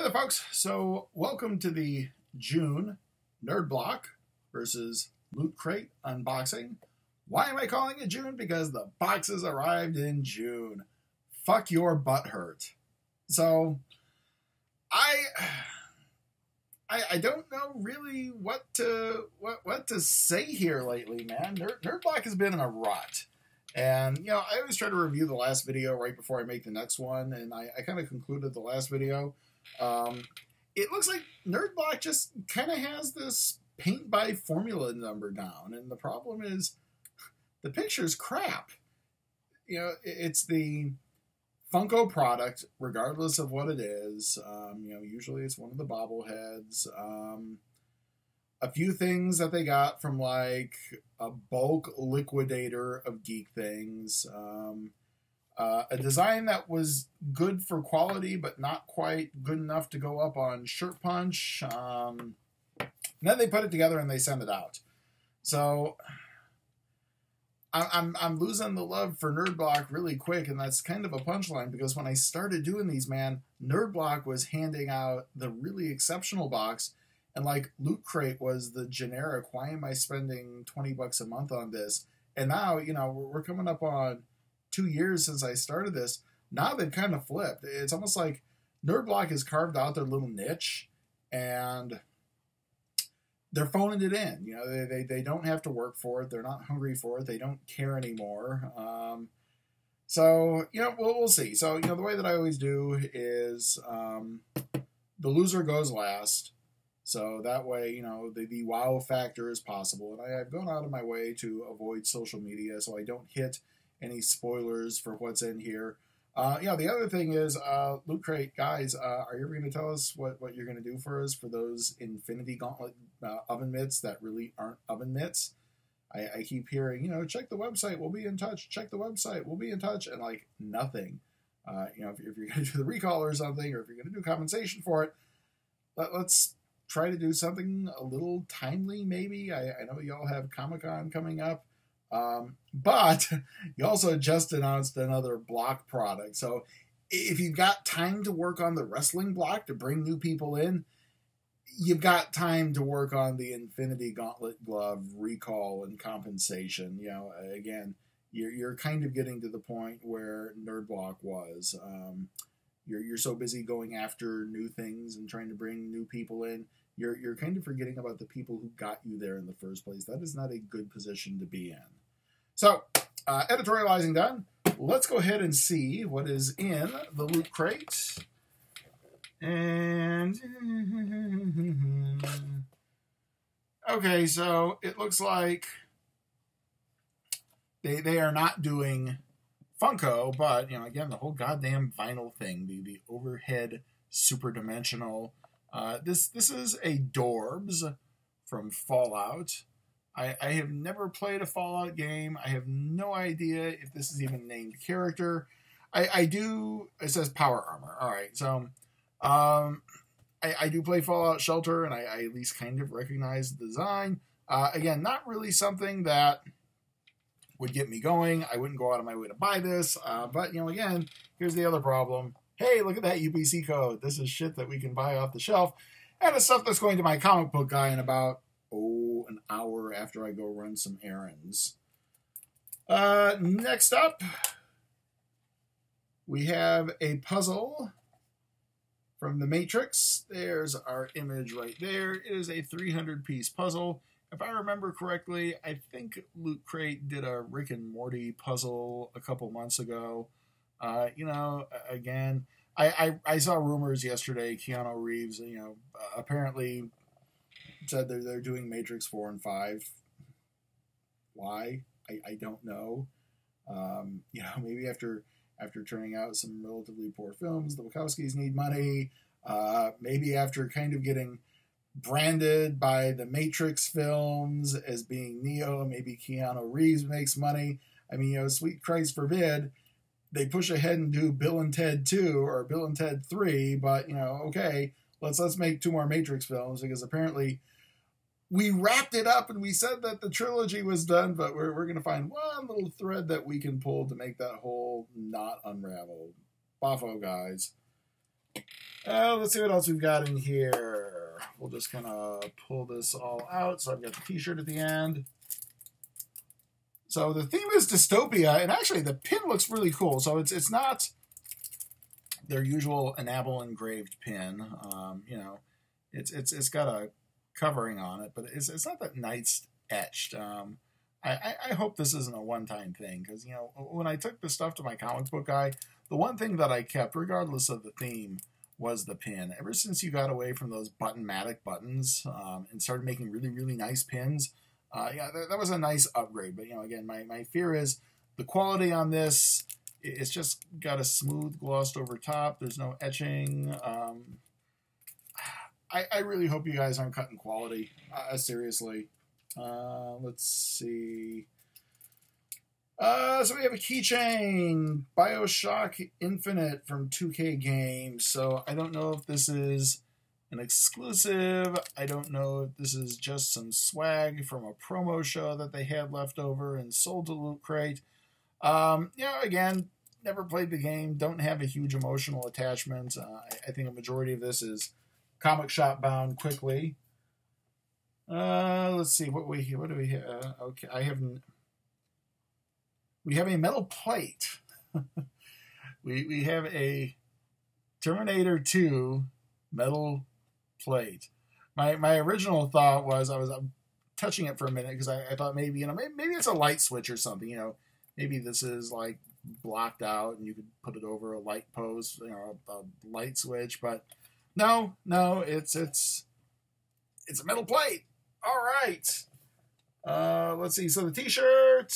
Hey there, folks. So, welcome to the June Nerd Block versus Loot Crate unboxing. Why am I calling it June? Because the boxes arrived in June. Fuck your butt hurt. So, I don't know really what to say here lately, man. Nerd Block has been in a rut. And, you know, I always try to review the last video right before I make the next one, and I kind of concluded the last video. It looks like Nerd Block just kind of has this paint by formula number down, and the problem is the picture's crap. You know, it's the Funko product, regardless of what it is. You know, usually it's one of the bobbleheads. A few things that they got from like a bulk liquidator of geek things. A design that was good for quality, but not quite good enough to go up on Shirt Punch. And then they put it together and they send it out. So I'm losing the love for Nerd Block really quick, and that's kind of a punchline because when I started doing these, man, Nerd Block was handing out the really exceptional box, and like Loot Crate was the generic. Why am I spending $20 a month on this? And now, you know, we're coming up on 2 years since I started this. Now they've kind of flipped. It's almost like Nerd Block has carved out their little niche and they're phoning it in. You know, they don't have to work for it. They're not hungry for it. They don't care anymore. So, you know, we'll see. So, you know, the way that I always do is the loser goes last. So that way, you know, the wow factor is possible. And I've gone out of my way to avoid social media so I don't hit any spoilers for what's in here. You know, the other thing is, Loot Crate, guys, are you ever going to tell us what you're going to do for us for those Infinity Gauntlet oven mitts that really aren't oven mitts? I keep hearing, you know, check the website, we'll be in touch. Check the website, we'll be in touch. And, like, nothing. You know, if you're going to do the recall or something, or if you're going to do compensation for it, let's try to do something a little timely, maybe. I know y'all have Comic-Con coming up. But you also just announced another block product. So if you've got time to work on the wrestling block to bring new people in, you've got time to work on the Infinity Gauntlet glove recall and compensation. You know, again, you're kind of getting to the point where Nerd Block was. You're so busy going after new things and trying to bring new people in. You're kind of forgetting about the people who got you there in the first place. That is not a good position to be in. So, editorializing done. Let's go ahead and see what is in the Loot Crate. And okay, so it looks like they are not doing Funko, but you know, again, the whole goddamn vinyl thing, the overhead super dimensional. This is a Dorbz from Fallout. I have never played a Fallout game. I have no idea if this is even a named character. I do. It says power armor. All right, so I do play Fallout Shelter, and I at least kind of recognize the design. Again, not really something that would get me going. I wouldn't go out of my way to buy this. But you know, again, here's the other problem. Hey, look at that UPC code. This is shit that we can buy off the shelf. And it's stuff that's going to my comic book guy in about, an hour after I go run some errands. Next up, we have a puzzle from The Matrix. There's our image right there. It is a 300-piece puzzle. If I remember correctly, I think Loot Crate did a Rick and Morty puzzle a couple months ago. You know, again, I saw rumors yesterday. Keanu Reeves, you know, apparently said they're doing Matrix 4 and 5. Why? I don't know. You know, maybe after turning out some relatively poor films, the Wachowskis need money. Maybe after kind of getting branded by the Matrix films as being Neo, maybe Keanu Reeves makes money. I mean, you know, sweet Christ forbid they push ahead and do Bill and Ted 2 or Bill and Ted 3, but, you know, okay, let's make 2 more Matrix films, because apparently we wrapped it up and we said that the trilogy was done, but we're going to find one little thread that we can pull to make that whole knot unravel. Boffo, guys. Let's see what else we've got in here. We'll just kind of pull this all out. So I've got the t-shirt at the end. So the theme is dystopia, and actually the pin looks really cool. So it's not their usual enamel engraved pin. You know, it's got a covering on it, but it's not that nice etched. I hope this isn't a one-time thing, because, you know, when I took this stuff to my comic book guy, the one thing that I kept, regardless of the theme, was the pin. Ever since you got away from those button-matic buttons and started making really, really nice pins, yeah, that was a nice upgrade. But, you know, again, my fear is the quality on this, it's just got a smooth glossed over top. There's no etching. I really hope you guys aren't cutting quality. Seriously. Let's see. So we have a keychain, BioShock Infinite from 2K Games. So I don't know if this is an exclusive. I don't know if this is just some swag from a promo show that they had left over and sold to Loot Crate. You know, again, never played the game. Don't have a huge emotional attachment. I think a majority of this is comic shop bound quickly. Let's see what do we have? Okay, we have a metal plate. we have a Terminator 2 metal plate. My original thought was I'm touching it for a minute because I thought maybe, you know, maybe it's a light switch or something, you know, maybe this is like blocked out and you could put it over a light post, you know, a light switch, but no, it's a metal plate. All right. Let's see. So the t-shirt.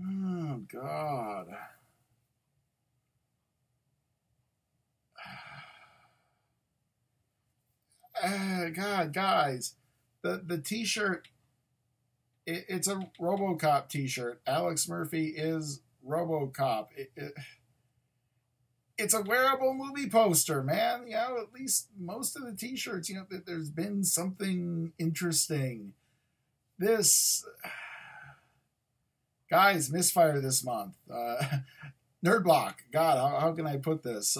Oh, God. God, guys. The t-shirt, it's a RoboCop t-shirt. Alex Murphy is RoboCop. It's a wearable movie poster, man. You know, at least most of the t-shirts, you know, there's been something interesting. This, guys, misfire this month. Nerd Block. God, how can I put this?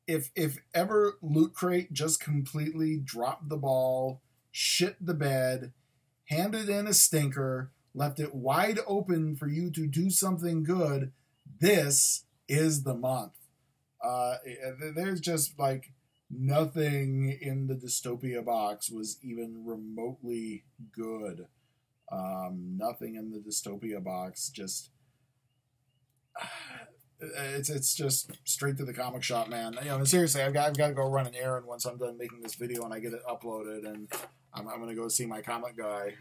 If ever Loot Crate just completely dropped the ball, shit the bed, handed in a stinker, left it wide open for you to do something good, this is the month. There's just like nothing in the dystopia box was even remotely good. Nothing in the dystopia box just it's just straight to the comic shop, man. You know, seriously, I've got to go run an errand once I'm done making this video and I get it uploaded, and I'm gonna go see my comic guy.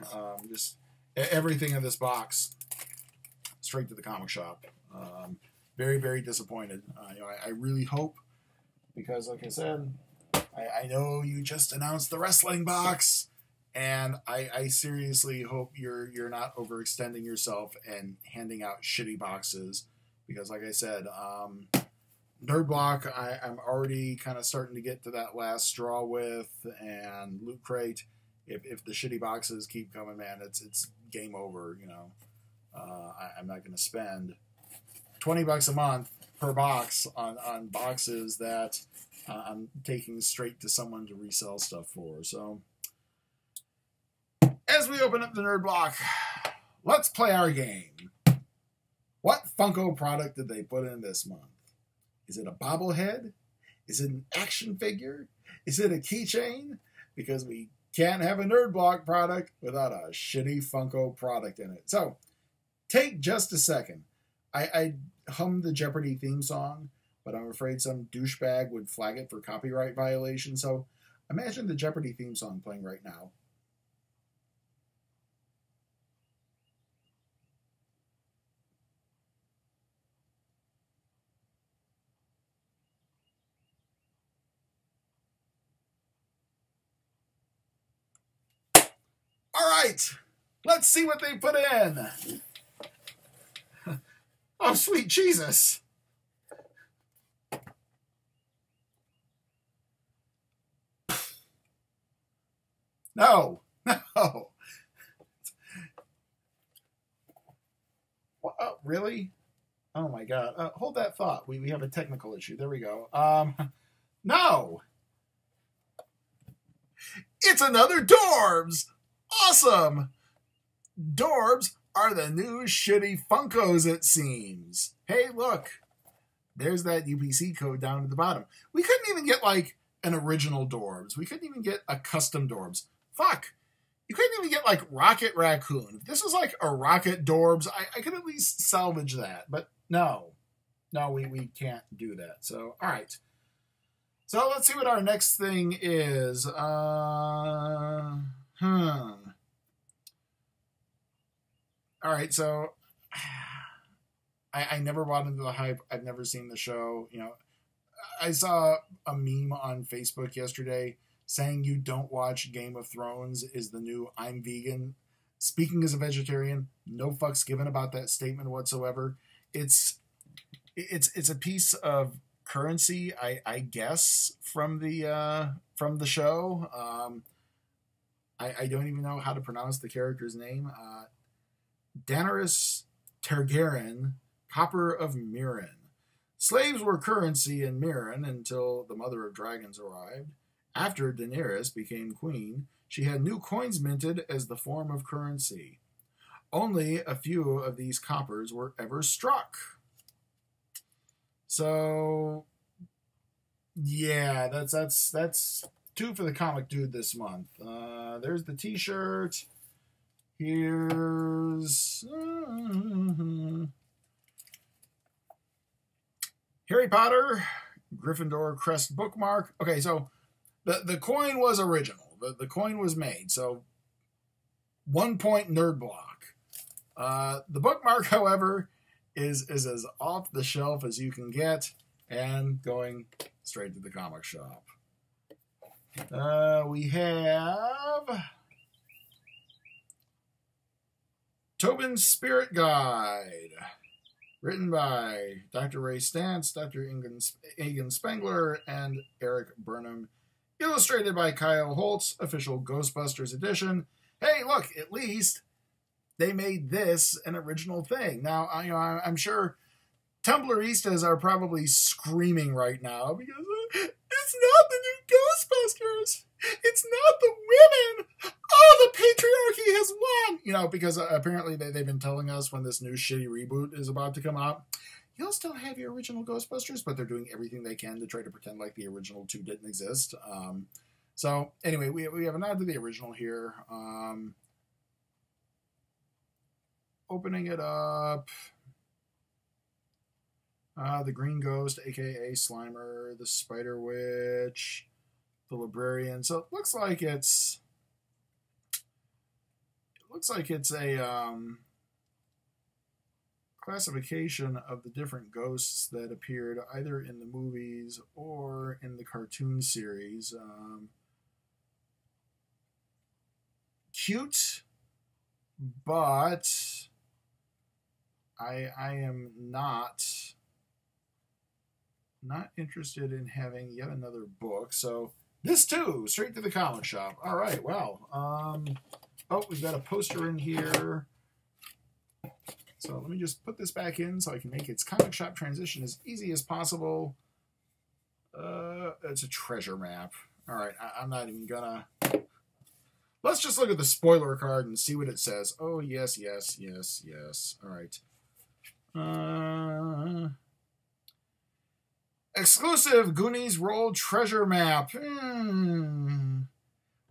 Just everything in this box straight to the comic shop. Very, very disappointed. You know, I really hope, because like I said, I know you just announced the wrestling box, and I seriously hope you're not overextending yourself and handing out shitty boxes, because like I said, Nerd Block, I'm already kind of starting to get to that last straw with, and Loot Crate, if the shitty boxes keep coming, man, it's game over. You know, I'm not going to spend $20 a month per box on boxes that I'm taking straight to someone to resell stuff for. So as we open up the Nerd Block, let's play our game. What Funko product did they put in this month? Is it a bobblehead? Is it an action figure? Is it a keychain? Because we can't have a Nerd Block product without a shitty Funko product in it. So take just a second. I hummed the Jeopardy theme song, but I'm afraid some douchebag would flag it for copyright violation. So imagine the Jeopardy theme song playing right now. All right, let's see what they put in. Oh, sweet Jesus. No. What, really? Oh my god. Hold that thought. We have a technical issue. There we go. No! It's another Dorbz! Awesome! Dorbz are the new shitty Funkos, it seems. Hey, look. There's that UPC code down at the bottom. We couldn't even get, like, an original Dorbz. We couldn't even get a custom Dorbz. Fuck. You couldn't even get, like, Rocket Raccoon. If this was, like, a Rocket Dorbz, I could at least salvage that. But no. No, we can't do that. So, all right. So, let's see what our next thing is. All right, so I never bought into the hype. I've never seen the show. You know, I saw a meme on Facebook yesterday saying you don't watch Game of Thrones is the new I'm vegan. Speaking as a vegetarian, no fucks given about that statement whatsoever. It's a piece of currency, I guess, from the show. I don't even know how to pronounce the character's name. Daenerys Targaryen, Copper of Mirren. Slaves were currency in Mirren until the Mother of Dragons arrived. After Daenerys became queen, she had new coins minted as the form of currency. Only a few of these coppers were ever struck. So, yeah, that's two for the comic dude this month. There's the t-shirt. Here's Harry Potter, Gryffindor crest bookmark. Okay, so the coin was original. The coin was made. So 1 point nerd block. The bookmark, however, is as off the shelf as you can get and going straight to the comic shop. We have Tobin's Spirit Guide, written by Dr. Ray Stantz, Dr. Egan Spengler, and Eric Burnham, illustrated by Kyle Holtz, official Ghostbusters edition. Hey, look, at least they made this an original thing. Now, I'm sure Tumblristas are probably screaming right now because it's not the new Ghostbusters. It's not the women. Oh, the patriarchy has won. You know, because apparently they've been telling us when this new shitty reboot is about to come out, you'll still have your original Ghostbusters, but they're doing everything they can to try to pretend like the original two didn't exist. So anyway, we have a nod to the original here. Opening it up. The Green Ghost, aka Slimer, the Spider Witch, the Librarian. So it looks like it's a classification of the different ghosts that appeared either in the movies or in the cartoon series. Cute, but I am not interested in having yet another book. So this too, straight to the comic shop. All right, well, oh, we've got a poster in here. So let me just put this back in so I can make its comic shop transition as easy as possible. It's a treasure map. All right, I'm not even gonna... Let's just look at the spoiler card and see what it says. Oh, yes, yes, yes, yes. All right. Exclusive Goonies Roll Treasure Map. When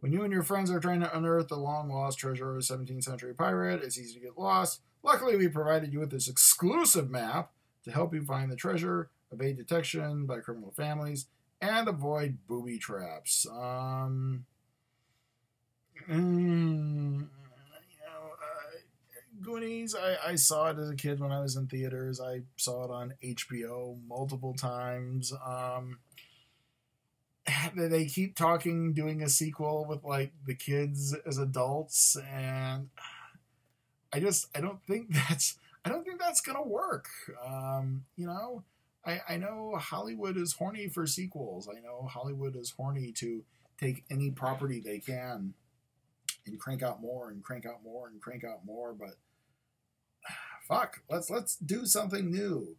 you and your friends are trying to unearth the long-lost treasure of a 17th century pirate, it's easy to get lost. Luckily, we provided you with this exclusive map to help you find the treasure, evade detection by criminal families, and avoid booby traps. Goonies, I saw it as a kid when I was in theaters. I saw it on HBO multiple times. They keep doing a sequel with like the kids as adults, and I don't think that's gonna work. You know, I know Hollywood is horny for sequels. I know Hollywood is horny to take any property they can and crank out more and crank out more and crank out more, but fuck, let's do something new.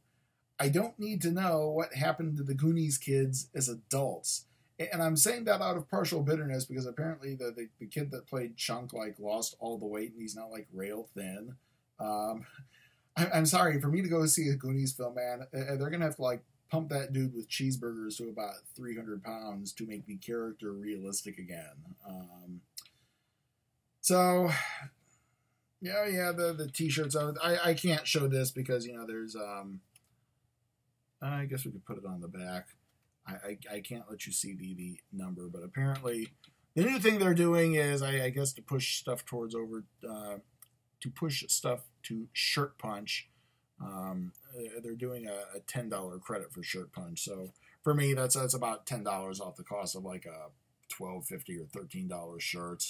I don't need to know what happened to the Goonies kids as adults. And I'm saying that out of partial bitterness because apparently the kid that played Chunk like lost all the weight and he's now like rail thin. I'm sorry, for me to go see a Goonies film, man, they're gonna have to like pump that dude with cheeseburgers to about 300 pounds to make the character realistic again. So yeah, the t-shirts. I can't show this because there's I guess we could put it on the back. I can't let you see the number, but apparently the new thing they're doing is I guess to push stuff towards over to push stuff to Shirt Punch. They're doing a $10 credit for Shirt Punch. So for me, that's about $10 off the cost of like a $12.50 or $13 shirt.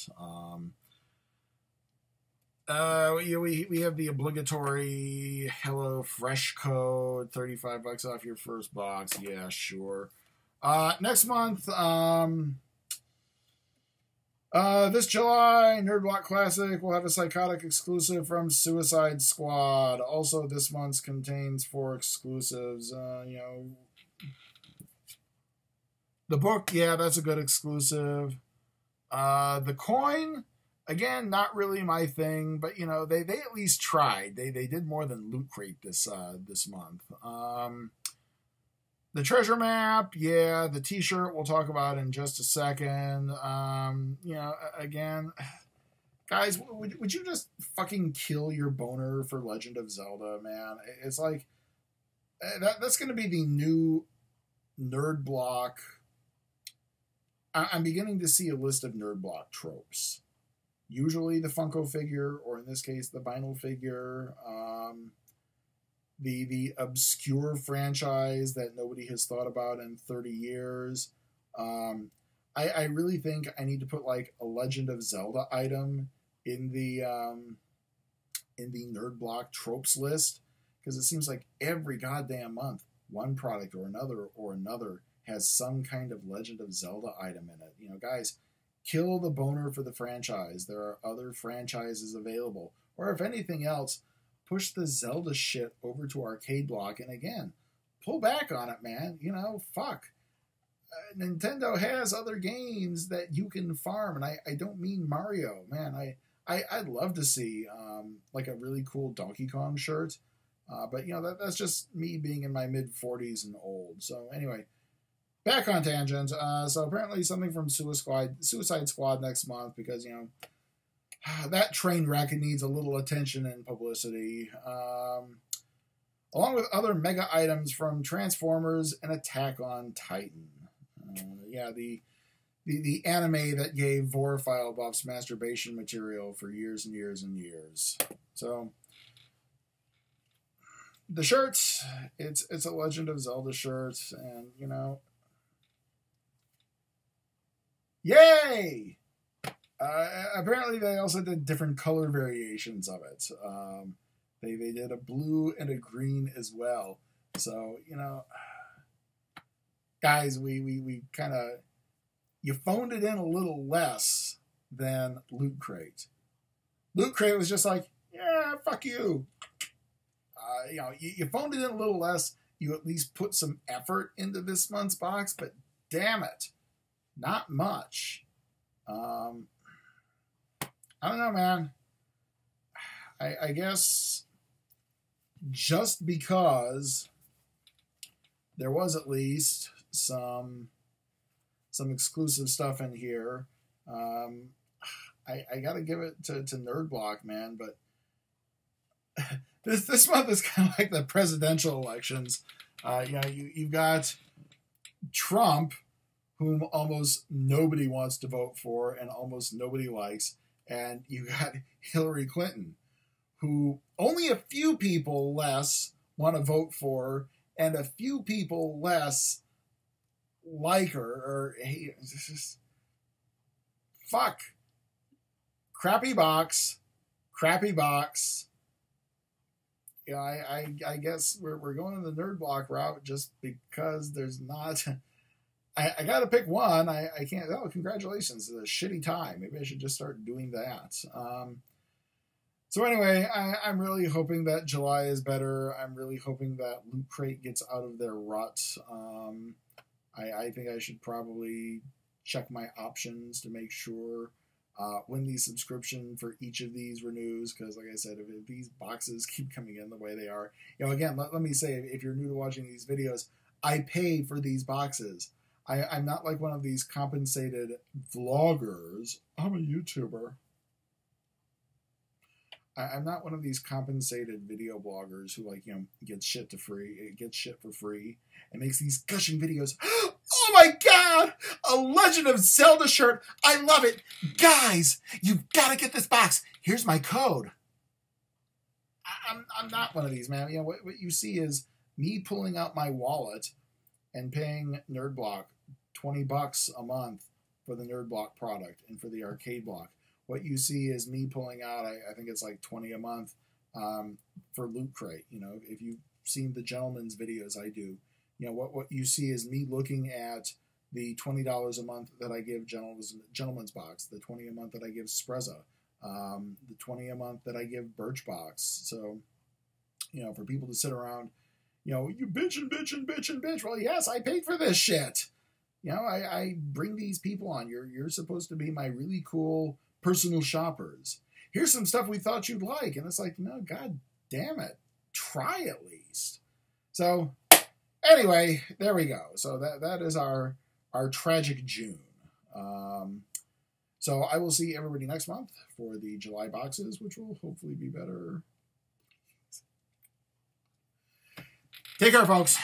We have the obligatory Hello Fresh code, $35 off your first box. Yeah, sure. Next month, this July, Nerd Block Classic will have a Psychotic exclusive from Suicide Squad. Also, this month contains 4 exclusives. The book, yeah, that's a good exclusive. The coin, again, not really my thing, but they at least tried. They did more than Loot Crate this month. The treasure map, yeah. The t-shirt we'll talk about in just a second. Again, guys, would you just fucking kill your boner for Legend of Zelda, man? It's like that's going to be the new Nerd Block. I'm beginning to see a list of Nerd Block tropes. Usually the Funko figure, or in this case, the vinyl figure. The obscure franchise that nobody has thought about in 30 years. I really think I need to put like a Legend of Zelda item in the Nerd Block tropes list, because it seems like every goddamn month one product or another has some kind of Legend of Zelda item in it. Guys, kill the boner for the franchise. There are other franchises available. Or if anything else, push the Zelda shit over to Arcade Block, and again, pull back on it, man. Fuck. Nintendo has other games that you can farm, and I don't mean Mario, man. I'd love to see like a really cool Donkey Kong shirt, but that's just me being in my mid-40s and old. So anyway, back on tangent. So apparently something from Suicide Squad next month, because that train wreck needs a little attention and publicity, along with other mega items from Transformers and Attack on Titan. The anime that gave Vorophile buffs masturbation material for years and years and years. So the shirts, it's a Legend of Zelda shirt, and yay! Apparently they also did different color variations of it. They did a blue and a green as well. So, guys, we kind of, you phoned it in a little less than Loot Crate. Loot Crate was just like, yeah, fuck you. You phoned it in a little less. You at least put some effort into this month's box, but damn it, not much. I don't know, man. I guess just because there was at least some exclusive stuff in here, I got to give it to Nerd Block, man. But this month is kind of like the presidential elections. You've got Trump, whom almost nobody wants to vote for and almost nobody likes. And you got Hillary Clinton, who only a few people less want to vote for, and a few people less like her. Or hey, just fuck. Crappy box. I guess we're going the Nerd Block route just because there's not. I got to pick one. I can't. Oh, congratulations. It's a shitty tie. Maybe I should just start doing that. So anyway, I'm really hoping that July is better. I'm really hoping that Loot Crate gets out of their rut. I think I should probably check my options to make sure when the subscription for each of these renews, because like I said, if these boxes keep coming in the way they are, again, let me say, if you're new to watching these videos, I pay for these boxes. I'm not like one of these compensated vloggers. I'm a YouTuber. I'm not one of these compensated video bloggers who gets shit for free and makes these gushing videos. Oh my God! A Legend of Zelda shirt! I love it! Guys, you've got to get this box. Here's my code. I'm not one of these, man. What you see is me pulling out my wallet and paying NerdBlock $20 a month for the NerdBlock product and for the arcade block. What you see is me pulling out, I think it's like $20 a month for Loot Crate. If you've seen the gentleman's videos I do, what you see is me looking at the $20 a month that I give Gentleman's Box, the $20 a month that I give Sprezza, the $20 a month that I give Birchbox. So, for people to sit around, you bitch and bitch and bitch and bitch. Well, yes, I paid for this shit. I bring these people on. You're supposed to be my really cool personal shoppers. Here's some stuff we thought you'd like. And it's like, no, God damn it. Try at least. So anyway, there we go. So that is our tragic June. So I will see everybody next month for the July boxes, which will hopefully be better. Take care, folks.